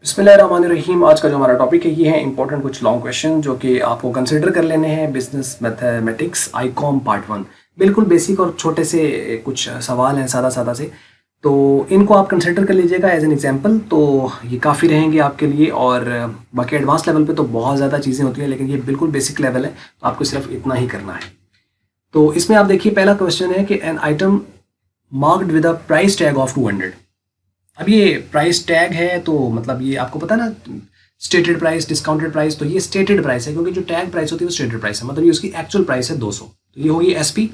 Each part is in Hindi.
बिस्मिल्लाहिर्रहमानिर्रहीम। आज का जो हमारा टॉपिक है ये है इंपॉर्टेंट कुछ लॉन्ग क्वेश्चन जो कि आपको कंसिडर कर लेने हैं। बिजनेस मैथमेटिक्स आईकॉम पार्ट 1, बिल्कुल बेसिक और छोटे से कुछ सवाल हैं सादा सादा से, तो इनको आप कंसिडर कर लीजिएगा एज एन एग्जांपल। तो ये काफ़ी रहेंगे आपके लिए। और बाकी एडवांस लेवल पे तो बहुत ज़्यादा चीज़ें होती हैं, लेकिन ये बिल्कुल बेसिक लेवल है, तो आपको सिर्फ इतना ही करना है। तो इसमें आप देखिए, पहला क्वेश्चन है कि an item marked with a price tag of 200। अब ये प्राइस टैग है तो मतलब ये आपको पता है ना, स्टेटेड प्राइस, डिस्काउंटेड प्राइस। तो ये स्टेटेड प्राइस है क्योंकि जो टैग प्राइस होती है वो स्टेटेड प्राइस है, मतलब ये उसकी एक्चुअल प्राइस है 200। तो ये होगी एसपी।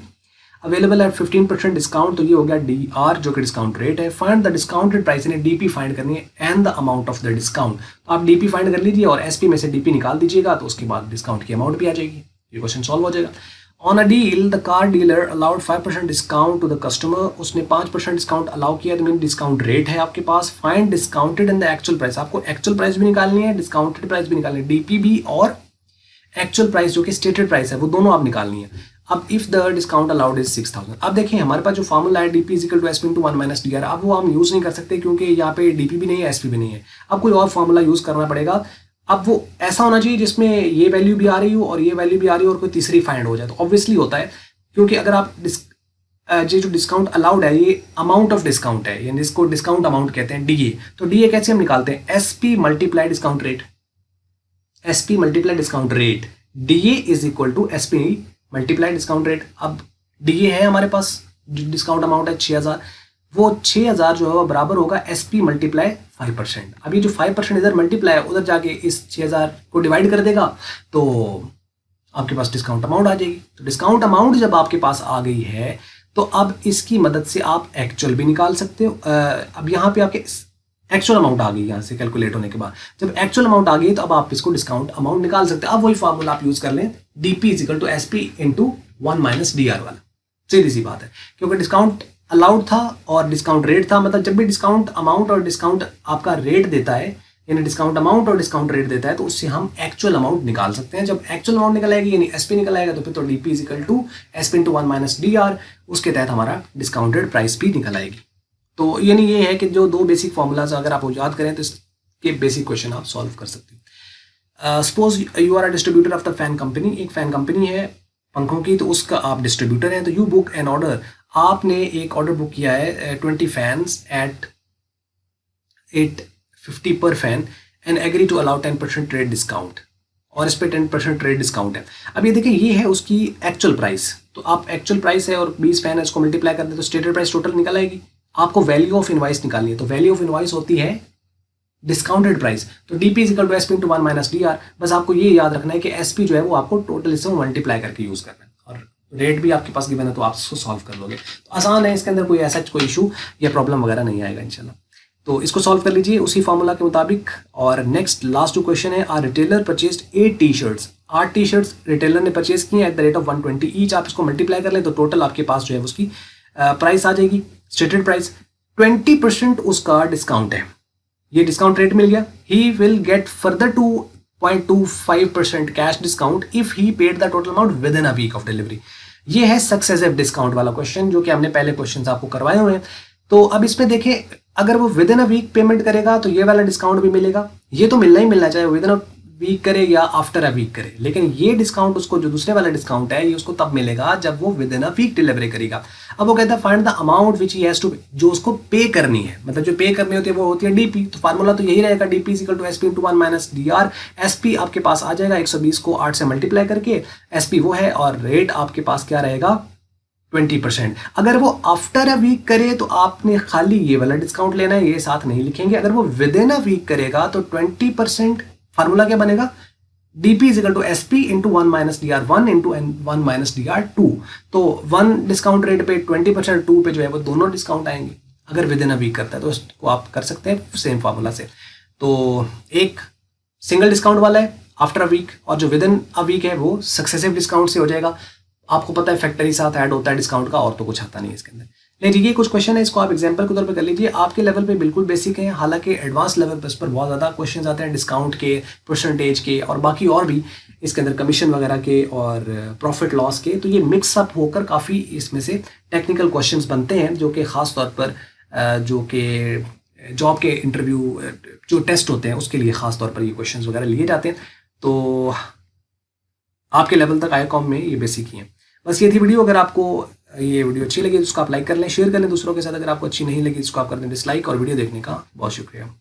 अवेलेबल एट 15% डिस्काउंट, तो ये हो गया डी आर जो कि डिस्काउंट रेट है। फाइंड द डिस्काउंटेड प्राइस, यानी डीपी फाइंड करनी है, and the amount of the discount. तो आप डीपी फाइंड कर लीजिए और एसपी में से डीपी निकाल दीजिएगा, तो उसके बाद डिस्काउंट की अमाउंट भी आ जाएगी। ये क्वेश्चन सॉल्व हो जाएगा। On a deal the car dealer allowed 5% discount to the customer. उसने 5% डिस्काउंट अलाउ किया, तो मीन डिस्काउंट रेट है आपके पास। Find discounted in the actual price, आपको एक्चुअल प्राइस भी निकालनी है, डिस्काउंटेड प्राइस भी निकालनी है, डीपी भी और एक्चुअल प्राइस जो कि स्टेटेड प्राइस है वो दोनों आप निकालनी है। अब if the discount allowed is 6000। अब देखिए हमारे पास जो फॉर्मूला है DP is equal to SP into 1 minus D R, अब वो हम यूज नहीं कर सकते क्योंकि यहाँ पे डीपी भी नहीं है, एसपी भी नहीं है। अब कोई और फॉर्मूला यूज करना पड़ेगा। अब वो ऐसा होना चाहिए जिसमें ये वैल्यू भी आ रही हो और ये वैल्यू भी आ रही हो और कोई तीसरी फाइंड हो जाए। तो ऑब्वियसली होता है, क्योंकि अगर आप ये जो डिस्काउंट अलाउड है ये अमाउंट ऑफ डिस्काउंट है, यानी इसको डिस्काउंट अमाउंट कहते हैं, डीए। तो डीए कैसे हम निकालते हैं? SP multiply discount rate, SP multiply discount rate, DA is equal to SP multiply discount rate. अब डीए है हमारे पास, डिस्काउंट अमाउंट है 6000, वो 6000 जो है वो बराबर होगा एसपी मल्टीप्लाई 5%। अब ये जो 5% इधर मल्टीप्लाई है उधर जाके इस 6000 को डिवाइड कर देगा, तो आपके पास डिस्काउंट अमाउंट आ जाएगी। तो डिस्काउंट अमाउंट जब आपके पास आ गई है तो अब इसकी मदद से आप एक्चुअल भी निकाल सकते हो। अब यहाँ पे आपके एक्चुअल अमाउंट आ गई, यहाँ से कैलकुलेट होने के बाद जब एक्चुअल अमाउंट आ गई तो अब आप इसको डिस्काउंट अमाउंट निकाल सकते हैं। अब वही फार्मूला आप यूज कर लें, DP is equal to SP into 1 minus D R वाला। सीधी सी बात है, क्योंकि डिस्काउंट अलाउड था और डिस्काउंट रेट था, मतलब जब भी डिस्काउंट अमाउंट और डिस्काउंट आपका रेट देता है, यानी डिस्काउंट अमाउंट और डिस्काउंट रेट देता है, तो उससे हम एक्चुअल अमाउंट निकाल सकते हैं। जब एक्चुअल अमाउंट निकल आएगी यानी एसपी निकल आएगा, तो फिर तो DP is equal to SP into 1 minus D R, उसके तहत हमारा डिस्काउंटेड प्राइस भी निकल आएगी। तो यानी ये है कि जो दो बेसिक फॉर्मूलाज अगर आप याद करें तो इसके बेसिक क्वेश्चन आप सॉल्व कर सकते हैं। Suppose you are a distributor of the fan company, एक फैन कंपनी है पंखों की, तो उसका आप डिस्ट्रीब्यूटर हैं। तो यू बुक एन ऑर्डर, आपने एक ऑर्डर बुक किया है 20 fans at 850 per fan and agree to allow 10% trade discount, और इस पर 10% ट्रेड डिस्काउंट है। अब ये देखिए ये है उसकी एक्चुअल प्राइस, तो आप एक्चुअल प्राइस है और 20 फैन है, इसको मल्टीप्लाई कर दे तो स्टेटेड प्राइस टोटल निकल आएगी। आपको वैल्यू ऑफ इनवाइस निकालनी है, तो वैल्यू ऑफ इनवाइस होती है डिस्काउंटेड प्राइस। तो DP is equal to SP into 1 minus D R. बस आपको ये याद रखना है कि एसपी जो है वो आपको टोटल इससे मल्टीप्लाई करके यूज करना है, और रेट भी आपके पास गिवन है तो आप इसको सॉल्व कर लोगे। तो आसान है, इसके अंदर कोई ऐसा कोई इशू या प्रॉब्लम वगैरह नहीं आएगा इंशाल्लाह। तो इसको सॉल्व कर लीजिए उसी फॉर्मूला के मुताबिक। और नेक्स्ट लास्ट जो क्वेश्चन है, a retailer purchased 8 T shirts, 8 T shirts retailer ने परचेज की at the rate of 120 each. आप इसको मल्टीप्लाई कर लें तो टोटल आपके पास जो है उसकी प्राइस आ जाएगी, स्टेटेड प्राइस। 20% उसका डिस्काउंट है, ये डिस्काउंट रेट मिल गया। He will get further 2.25% cash discount if he paid the total amount within a week of delivery. ये है सक्सेसिव डिस्काउंट वाला क्वेश्चन जो कि हमने पहले क्वेश्चन आपको करवाए हुए हैं। तो अब इसमें देखें, अगर वो within a week payment करेगा तो ये वाला डिस्काउंट भी मिलेगा, ये तो मिलना ही मिलना, चाहे विद इन अ वीक करे या आफ्टर अ वीक करे। लेकिन ये डिस्काउंट उसको, जो दूसरे वाला डिस्काउंट है, ये उसको तब मिलेगा जब वो within a week delivery करेगा। अब वो कहता है find the amount which he has to, जो उसको पे करनी है, मतलब जो पे करनी होती है वो होती है डीपी। तो फार्मूला तो यही रहेगा, DP is equal to SP into 1 minus D R. SP आपके पास आ जाएगा 120 को 8 से मल्टीप्लाई करके, एसपी वो है, और रेट आपके पास क्या रहेगा 20%। अगर वो आफ्टर अ वीक करे तो आपने खाली ये वाला डिस्काउंट लेना है, ये साथ नहीं लिखेंगे। अगर वो विद इन अ वीक करेगा तो 20%, फार्मूला क्या बनेगा, DP is equal to SP into 1 minus D R 1 into 1 minus D R 2। तो 1 डिस्काउंट रेट पे 20%, 2 पे जो है वो दोनों डिस्काउंट आएंगे। अगर विद इन अ वीक करता है तो इसको आप कर सकते हैं सेम फार्मूला से। तो एक सिंगल डिस्काउंट वाला है आफ्टर अ वीक, और जो विद इन अ वीक है वो सक्सेसिव डिस्काउंट से हो जाएगा। आपको पता है फैक्टरी साथ ऐड होता है डिस्काउंट का, और तो कुछ आता नहीं है इसके अंदर। लेकिन ये कुछ क्वेश्चन है, इसको आप एग्जांपल के तौर पे कर लीजिए। आपके लेवल पे बिल्कुल बेसिक है, हालांकि एडवांस लेवल पर इस पर बहुत ज़्यादा क्वेश्चन आते हैं डिस्काउंट के, परसेंटेज के, और बाकी और भी इसके अंदर कमीशन वगैरह के और प्रॉफिट लॉस के। तो ये मिक्सअप होकर काफ़ी इसमें से टेक्निकल क्वेश्चन बनते हैं, जो कि ख़ास तौर पर जो कि जॉब के इंटरव्यू जो टेस्ट होते हैं उसके लिए ख़ास तौर पर ये क्वेश्चंस वगैरह लिए जाते हैं। तो आपके लेवल तक आईकॉम में ये बेसिक ही है। बस ये थी वीडियो। अगर आपको ये वीडियो अच्छी लगी तो उसको आप लाइक कर लें, शेयर कर लें दूसरों के साथ। अगर आपको अच्छी नहीं लगी इसको आप कर दें डिसलाइक। और वीडियो देखने का बहुत शुक्रिया।